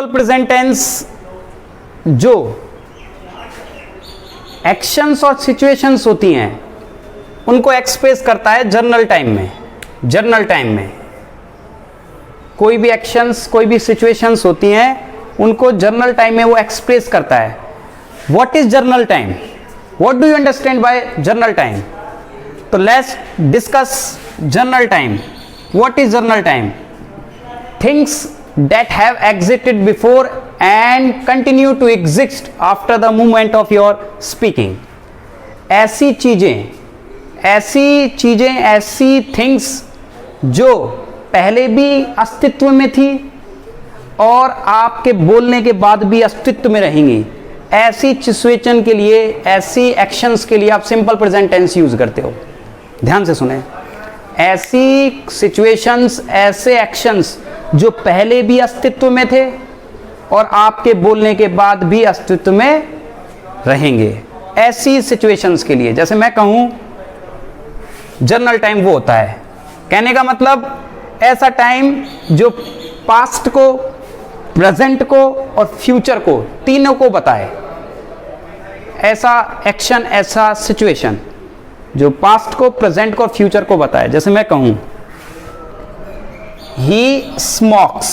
Present tense जो actions और situations होती हैं उनको एक्सप्रेस करता है जर्नल टाइम में। जर्नल टाइम में कोई भी एक्शंस, कोई भी सिचुएशंस होती हैं उनको जर्नल टाइम में वो एक्सप्रेस करता है। What is journal time? What do you understand by journal time? तो let's discuss journal time. What is journal time? Things that have existed before and continue to exist after the moment of your speaking। ऐसी चीजें, ऐसी things जो पहले भी अस्तित्व में थी और आपके बोलने के बाद भी अस्तित्व में रहेंगी, ऐसी सिचुएशन के लिए, ऐसी एक्शंस के लिए आप सिंपल प्रेजेंट टेंस यूज करते हो। ध्यान से सुने, ऐसी सिचुएशंस, ऐसे एक्शंस जो पहले भी अस्तित्व में थे और आपके बोलने के बाद भी अस्तित्व में रहेंगे, ऐसी सिचुएशंस के लिए। जैसे मैं कहूं जर्नल टाइम वो होता है, कहने का मतलब ऐसा टाइम जो पास्ट को, प्रेजेंट को और फ्यूचर को, तीनों को बताए। ऐसा एक्शन, ऐसा सिचुएशन जो पास्ट को, प्रेजेंट को और फ्यूचर को बताए। जैसे मैं कहूं ही स्मोक्स,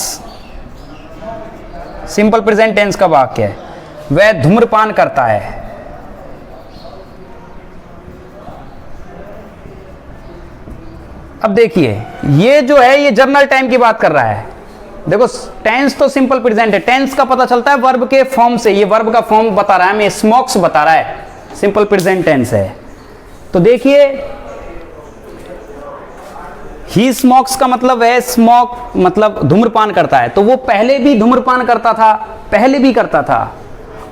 सिंपल प्रेजेंट टेंस का वाक्य है, वह धूम्रपान करता है। अब देखिए ये जो है ये जर्नल टाइम की बात कर रहा है। देखो टेंस तो सिंपल प्रेजेंट है, टेंस का पता चलता है वर्ब के फॉर्म से। ये वर्ब का फॉर्म बता रहा है हमें, स्मोक्स बता रहा है, सिंपल प्रेजेंट टेंस है। तो देखिए ही स्मोक्स का मतलब है, स्मोक मतलब धूम्रपान करता है, तो वो पहले भी धूम्रपान करता था, पहले भी करता था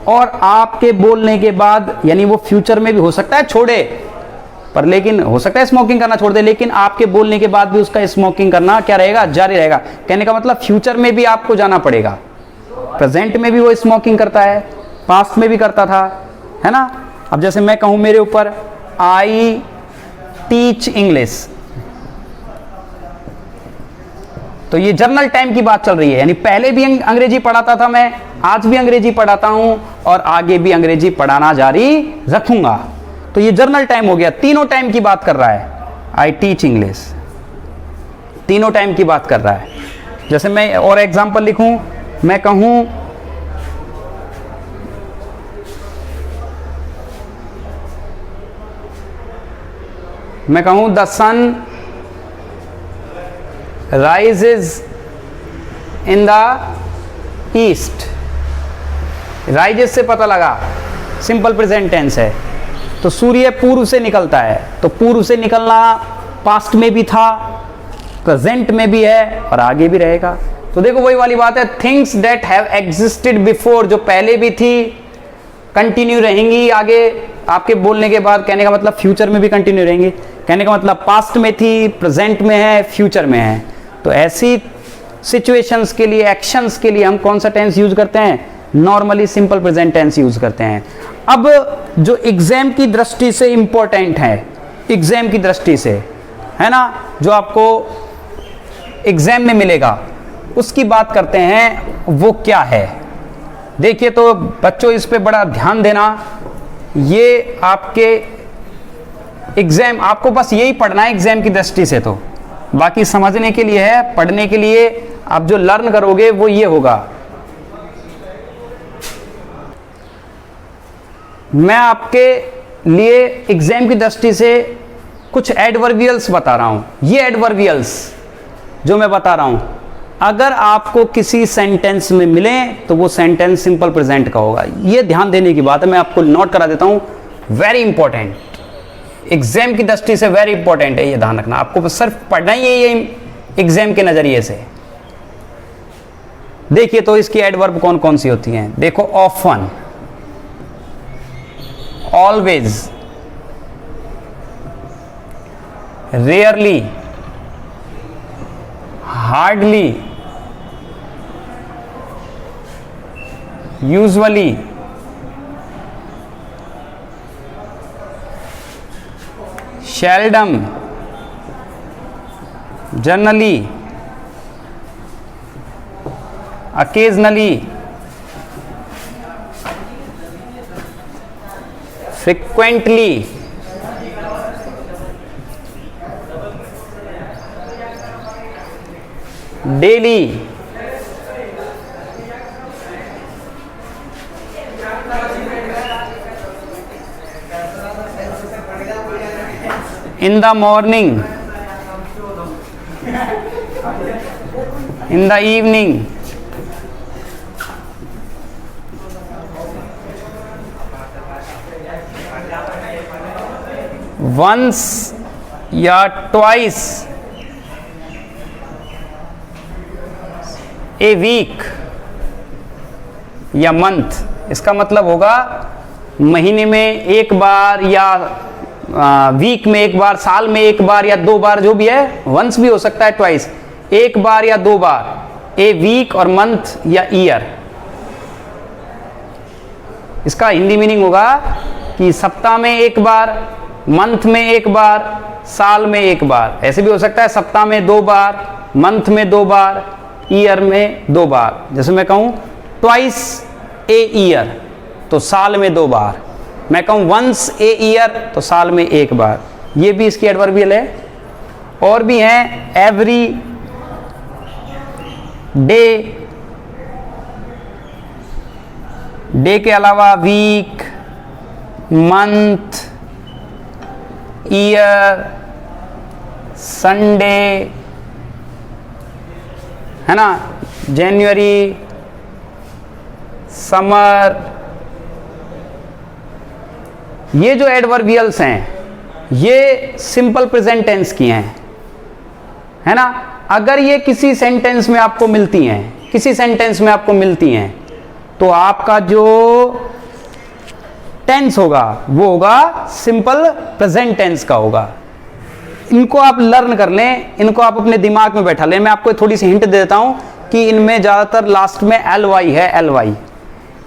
और आपके बोलने के बाद, यानी वो फ्यूचर में भी हो सकता है छोड़े, पर लेकिन हो सकता है स्मोकिंग करना छोड़ दे, लेकिन आपके बोलने के बाद भी उसका स्मोकिंग करना क्या रहेगा, जारी रहेगा। कहने का मतलब फ्यूचर में भी आपको जाना पड़ेगा। प्रेजेंट में भी वो स्मोकिंग करता है, पास्ट में भी करता था, है ना। अब जैसे मैं कहूं मेरे ऊपर आई टीच इंग्लिश, तो ये जर्नल टाइम की बात चल रही है, यानी पहले भी अंग्रेजी पढ़ाता था मैं, आज भी अंग्रेजी पढ़ाता हूं और आगे भी अंग्रेजी पढ़ाना जारी रखूंगा। तो ये जर्नल टाइम हो गया, तीनों टाइम की बात कर रहा है। आई टीच इंग्लिश, तीनों टाइम की बात कर रहा है। जैसे मैं और एग्जांपल लिखूं, मैं कहूं the sun rises in the east। rises से पता लगा सिंपल प्रेजेंट टेंस है, तो सूर्य पूर्व से निकलता है, तो पूर्व से निकलना पास्ट में भी था, प्रेजेंट में भी है और आगे भी रहेगा। तो देखो वही वाली बात है, things that have existed before, जो पहले भी थी कंटिन्यू रहेंगी आगे आपके बोलने के बाद। कहने का मतलब फ्यूचर में भी कंटिन्यू रहेंगी, कहने का मतलब पास्ट में थी, प्रेजेंट में है, फ्यूचर में है। तो ऐसी सिचुएशंस के लिए, एक्शंस के लिए हम कौन सा टेंस यूज करते हैं? Normally simple present tense use करते हैं। अब जो एग्जाम की दृष्टि से इंपॉर्टेंट है, एग्जाम की दृष्टि से, है ना, जो आपको एग्जाम में मिलेगा उसकी बात करते हैं, वो क्या है। देखिए तो बच्चों इस पे बड़ा ध्यान देना, ये आपके एग्जाम, आपको बस यही पढ़ना है एग्जाम की दृष्टि से, तो बाकी समझने के लिए है, पढ़ने के लिए आप जो लर्न करोगे वो ये होगा। मैं आपके लिए एग्जाम की दृष्टि से कुछ एडवर्बियल्स बता रहा हूं। ये एडवर्बियल्स जो मैं बता रहा हूं, अगर आपको किसी सेंटेंस में मिले तो वो सेंटेंस सिंपल प्रेजेंट का होगा। ये ध्यान देने की बात है, मैं आपको नोट करा देता हूं, वेरी इंपॉर्टेंट, एग्जाम की दृष्टि से वेरी इंपॉर्टेंट है, ये ध्यान रखना। आपको सिर्फ पढ़ना ही है ये एग्जाम के नजरिए से। देखिए तो इसकी एडवर्ब कौन कौन सी होती हैं। देखो often, always, rarely, hardly, usually, seldom, generally, occasionally, frequently, daily, in the morning, in the evening, once या twice a week या मंथ। इसका मतलब होगा महीने में एक बार या वीक में एक बार, साल में एक बार या दो बार, जो भी है, वंस भी हो सकता है, ट्वाइस, एक बार या दो बार, ए वीक और मंथ या ईयर। इसका हिंदी मीनिंग होगा कि सप्ताह में एक बार, मंथ में एक बार, साल में एक बार। ऐसे भी हो सकता है सप्ताह में दो बार, मंथ में दो बार, ईयर में दो बार। जैसे मैं कहूं ट्वाइस ए ईयर तो साल में दो बार, मैं कहूं वंस ए ईयर तो साल में एक बार। ये भी इसकी एडवर्बियल है। और भी हैं एवरी डे, डे के अलावा वीक, मंथ, ईयर, संडे, है ना, जनवरी, समर। ये जो एडवर्बियल्स हैं ये सिंपल प्रेजेंट टेंस की हैं, है ना। अगर ये किसी सेंटेंस में आपको मिलती हैं, किसी सेंटेंस में आपको मिलती हैं, तो आपका जो टेंस होगा वो होगा सिंपल प्रेजेंट टेंस का होगा। इनको आप लर्न कर लें, इनको आप अपने दिमाग में बैठा लें। मैं आपको थोड़ी सी हिंट दे देता हूं कि इनमें ज़्यादातर लास्ट में एल वाई है, एल वाई।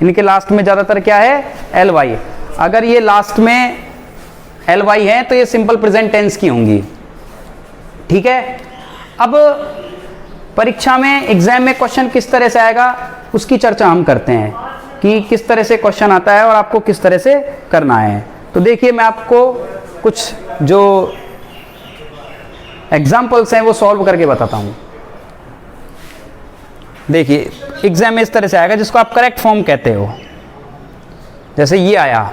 इनके लास्ट में ज़्यादातर क्या है, एल वाई। अगर ये लास्ट में एल वाई है तो ये सिंपल प्रेजेंट टेंस की होंगी, ठीक है। अब परीक्षा में, एग्जाम में क्वेश्चन किस तरह से आएगा उसकी चर्चा हम करते हैं कि किस तरह से क्वेश्चन आता है और आपको किस तरह से करना है। तो देखिए, मैं आपको कुछ जो एग्जाम्पल्स हैं वो सॉल्व करके बताता हूं। देखिए, एग्जाम में इस तरह से आएगा जिसको आप करेक्ट फॉर्म कहते हो। जैसे ये आया,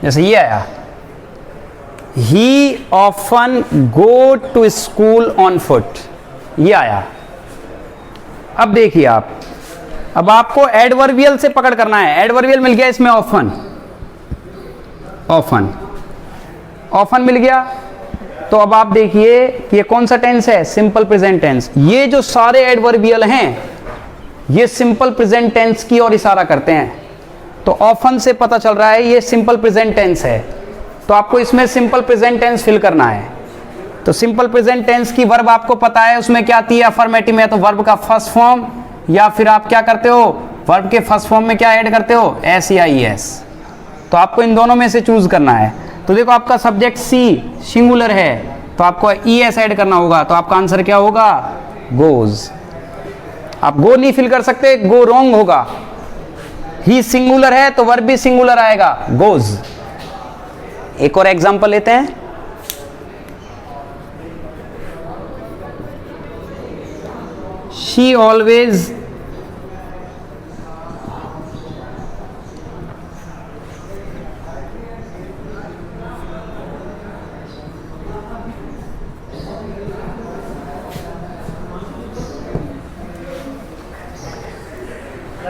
जैसे ये आया, he often go to school on foot. ये आया। अब देखिए आप, अब आपको एडवर्बियल से पकड़ करना है। एडवर्बियल मिल गया इसमें, ऑफन, ऑफन, ऑफन मिल गया। तो अब आप देखिए ये कौन सा टेंस है, सिंपल प्रेजेंट टेंस। ये जो सारे एडवर्बियल हैं ये सिंपल प्रेजेंट टेंस की ओर इशारा करते हैं। तो ऑफन से पता चल रहा है ये सिंपल प्रेजेंट टेंस है। तो आपको इसमें सिंपल प्रेजेंट टेंस फिल करना है। तो सिंपल प्रेजेंट टेंस की वर्ब आपको पता है उसमें क्या आती है, अफर्मेटिव में, तो वर्ब का फर्स्ट फॉर्म, या फिर आप क्या करते हो, वर्ब के फर्स्ट फॉर्म में क्या ऐड करते हो, एस या ई एस। तो आपको इन दोनों में से चूज करना है। तो देखो, आपका सब्जेक्ट सी सिंगुलर है तो आपको ई एस ऐड करना होगा। तो आपका आंसर क्या होगा, गोज। आप गो नहीं फिल कर सकते, गो रॉन्ग होगा। ही सिंगुलर है तो वर्ब भी सिंगुलर आएगा, गोज। एक और एग्जांपल लेते हैं। शी ऑलवेज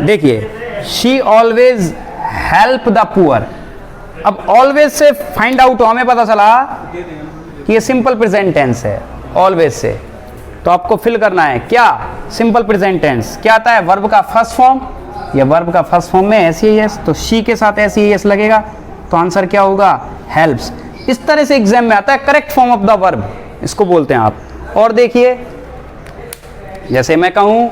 देखिए, she always help the poor. अब ऑलवेज से फाइंड आउट हो, हमें पता चला कि ये सिंपल प्रेजेंट टेंस है। ऑलवेज से तो आपको फिल करना है क्या, सिंपल प्रेजेंट टेंस। क्या आता है, वर्ब का फर्स्ट फॉर्म, या वर्ब का फर्स्ट फॉर्म में एस ई एस, तो शी के साथ एस ई एस लगेगा। तो आंसर क्या होगा, हेल्प्स। इस तरह से एग्जाम में आता है correct form of the verb, इसको बोलते हैं आप। और देखिए, जैसे मैं कहूं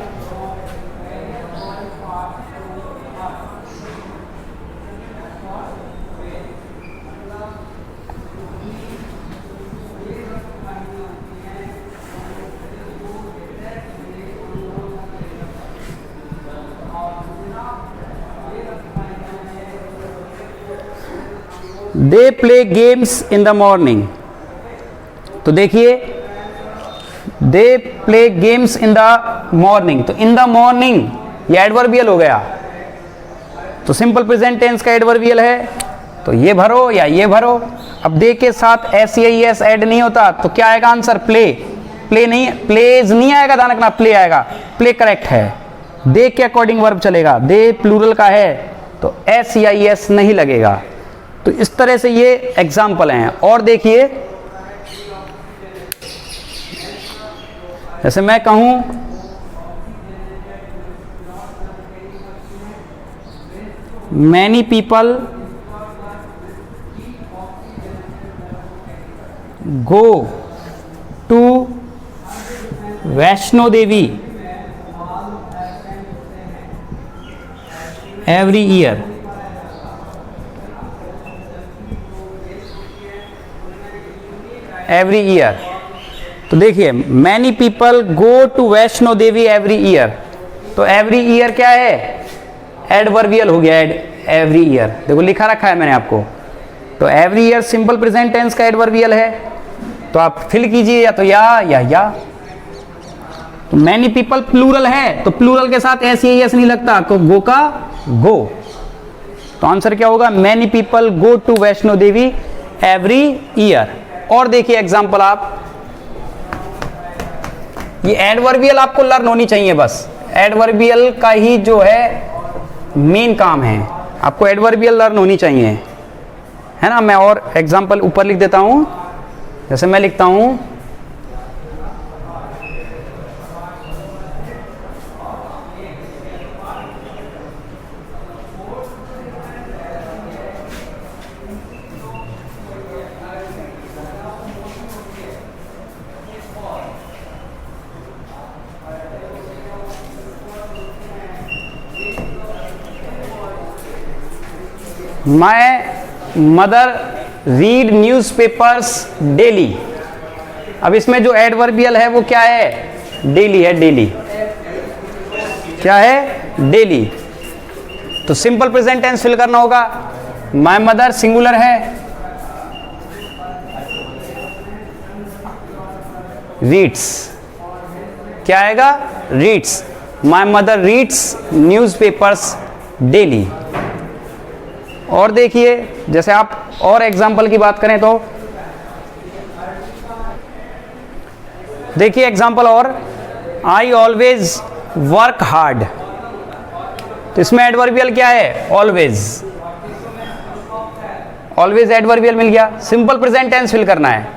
they play games in the morning. तो देखिए they play games in the morning, तो इन द मॉर्निंग ये एडवर्बियल हो गया, तो सिंपल प्रेजेंट टेंस का एडवर्बियल है, तो ये भरो या ये भरो। अब दे के साथ एस या एस ऐड नहीं होता तो क्या आएगा आंसर? प्ले। प्ले नहीं, प्लेज नहीं आएगा, ध्यान रखना, प्ले आएगा। प्ले करेक्ट है। दे के अकॉर्डिंग वर्ब चलेगा, दे प्लूरल का है तो एस या एस नहीं लगेगा। तो इस तरह से ये एग्जाम्पल हैं। और देखिए जैसे मैं कहूं many people go to Vaishno Devi every year. Every year, तो देखिए many people go to Vaishno Devi every year, तो एवरी ईयर क्या है? एडवर्बियल हो गया। एवरी ईयर देखो लिखा रखा है मैंने आपको, तो every year simple present tense का एडवर्बियल है, तो आप फिल कीजिए या तो या। तो मैनी पीपल प्लूरल है, तो प्लूरल के साथ एस एस नहीं लगता, तो गो का गो, तो आंसर क्या होगा? Many people go to Vaishno Devi every year. और देखिए एग्जांपल, आप ये एडवर्बियल आपको लर्न होनी चाहिए, बस एडवर्बियल का ही जो है मेन काम है, आपको एडवर्बियल लर्न होनी चाहिए, है ना। मैं और एग्जांपल ऊपर लिख देता हूं, जैसे मैं लिखता हूं my mother read newspapers daily. अब इसमें जो एडवर्बियल है वो क्या है? डेली है। डेली क्या है? डेली। तो सिंपल प्रेजेंट टेंस फिल करना होगा। माई मदर सिंगुलर है, रीड्स क्या आएगा? Reads. My mother reads newspapers daily. और देखिए जैसे आप और एग्जाम्पल की बात करें तो देखिए एग्जाम्पल और, आई ऑलवेज वर्क हार्ड, तो इसमें एडवर्बियल क्या है? ऑलवेज। ऑलवेज एडवर्बियल मिल गया। सिंपल प्रेजेंट टेंस फिल करना है,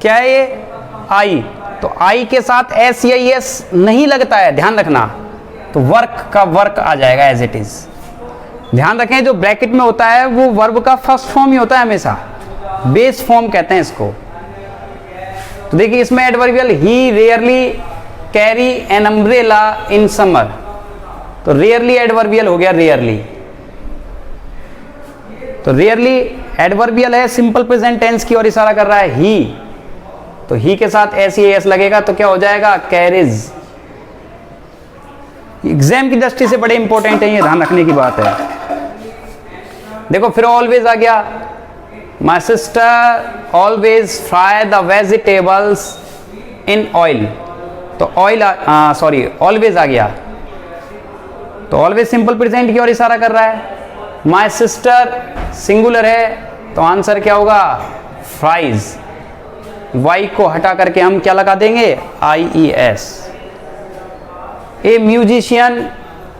क्या है ये? आई, तो आई के साथ एस या एस नहीं लगता है, ध्यान रखना, तो वर्क का वर्क आ जाएगा एज इट इज। ध्यान रखें जो ब्रैकेट में होता है वो वर्ब का फर्स्ट फॉर्म ही होता है हमेशा, बेस फॉर्म कहते हैं इसको। तो देखिए इसमें adverbial, he rarely carry an umbrella in summer, तो रेयरली एडवर्बियल हो गया, रेयरली। तो रेयरली एडवर्बियल है, सिंपल प्रेजेंट टेंस की ओर इशारा कर रहा है, ही, तो ही के साथ एस या एस लगेगा तो क्या हो जाएगा? कैरिज। एग्जाम की दृष्टि से बड़े इंपॉर्टेंट है, ये ध्यान रखने की बात है। देखो फिर ऑलवेज आ गया, my sister always fry the vegetables in oil, तो ऑयल सॉरी ऑलवेज आ गया, तो ऑलवेज सिंपल प्रेजेंट की ओर इशारा कर रहा है। माई सिस्टर सिंगुलर है, तो आंसर क्या होगा? फ्राइज। वाई को हटा करके हम क्या लगा देंगे? IES। ए म्यूजिशियन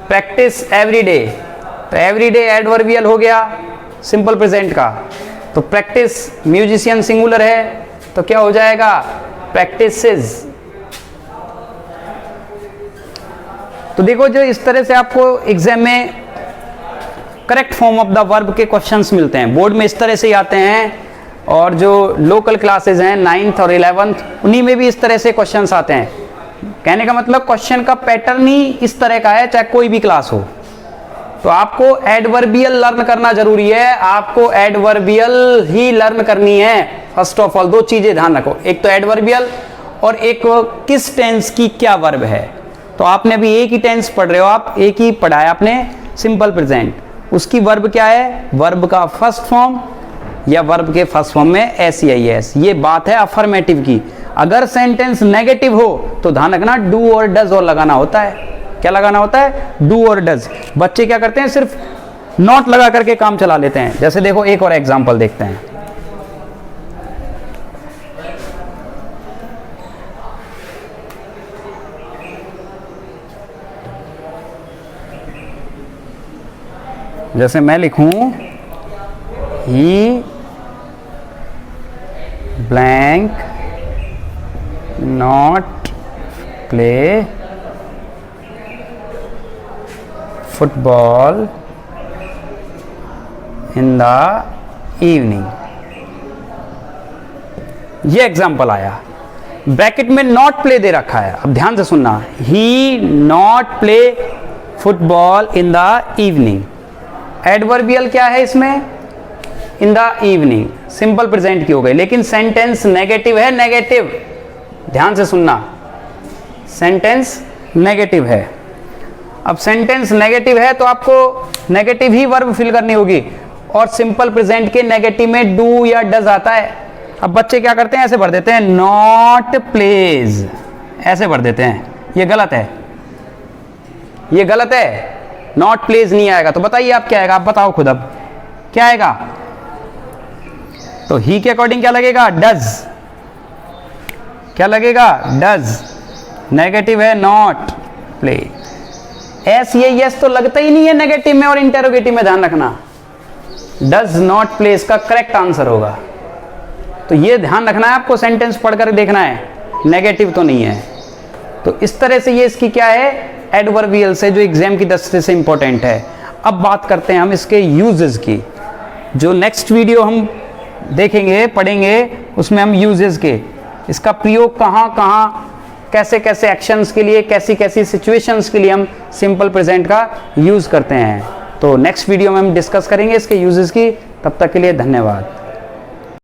प्रैक्टिस एवरी डे, तो एवरी डे एडवर्बियल हो गया सिंपल प्रेजेंट का, तो प्रैक्टिस म्यूजिशियन सिंगुलर है तो क्या हो जाएगा? प्रैक्टिसेस। तो देखो जो इस तरह से आपको एग्जाम में correct form of the verb के क्वेश्चंस मिलते हैं, बोर्ड में इस तरह से ही आते हैं, और जो लोकल क्लासेस हैं 9th और 11th उन्हीं में भी इस तरह से क्वेश्चंस आते हैं। कहने का मतलब क्वेश्चन का पैटर्न ही इस तरह का है, चाहे कोई भी क्लास हो। तो आपको एडवर्बियल लर्न करना जरूरी है, आपको एडवर्बियल ही लर्न करनी है। फर्स्ट ऑफ ऑल दो चीजें ध्यान रखो, एक तो एडवर्बियल और एक किस टेंस की क्या वर्ब है। तो आपने अभी एक ही टेंस पढ़ रहे हो, आप एक ही पढ़ा है आपने, सिंपल प्रेजेंट, उसकी वर्ब क्या है? वर्ब का फर्स्ट फॉर्म या वर्ब के फर्स्ट फॉर्म में एस या एस। ये बात है अफर्मेटिव की। अगर सेंटेंस नेगेटिव हो तो ध्यान रखना डू और डज और लगाना होता है। क्या लगाना होता है? डू और डज। बच्चे क्या करते हैं, सिर्फ नॉट लगा करके काम चला लेते हैं। जैसे देखो एक और एग्जांपल देखते हैं। जैसे मैं लिखूं he blank not play football in the evening. ये एग्जाम्पल आया, ब्रैकेट में नॉट प्ले दे रखा है। अब ध्यान से सुनना, he not play football in the evening. Adverbial क्या है इसमें? In the evening, simple present की हो गई, लेकिन सेंटेंस नेगेटिव है। नेगेटिव, ध्यान से सुनना, सेंटेंस नेगेटिव है। अब सेंटेंस नेगेटिव है तो आपको नेगेटिव ही वर्ब फिल करनी होगी, और सिंपल प्रेजेंट के नेगेटिव में डू या डज आता है। अब बच्चे क्या करते हैं, ऐसे भर देते हैं नॉट प्लेज, ऐसे भर देते हैं। ये गलत है, ये गलत है। नॉट प्लेज नहीं आएगा। तो बताइए आप क्या आएगा, आप बताओ खुद। अब क्या आएगा? तो ही के अकॉर्डिंग क्या लगेगा? डज। क्या लगेगा? डज। नेगेटिव है नॉट प्ले। एस ये यस तो लगता ही नहीं है नेगेटिव में और इंटेरोगेटिव में, ध्यान रखना। डज नॉट प्ले इसका करेक्ट आंसर होगा। तो ये ध्यान रखना है आपको, सेंटेंस पढ़कर देखना है, नेगेटिव तो नहीं है। तो इस तरह से ये इसकी क्या है, एडवर्बियल से, जो एग्जाम की दृष्टि से इंपॉर्टेंट है। अब बात करते हैं हम इसके यूजेस की। जो नेक्स्ट वीडियो हम देखेंगे, पढ़ेंगे, उसमें हम यूजेस के, इसका प्रयोग कहाँ कहाँ, कैसे कैसे एक्शंस के लिए, कैसी कैसी सिचुएशंस के लिए हम सिंपल प्रेजेंट का यूज करते हैं। तो नेक्स्ट वीडियो में हम डिस्कस करेंगे इसके यूजेस की। तब तक के लिए धन्यवाद।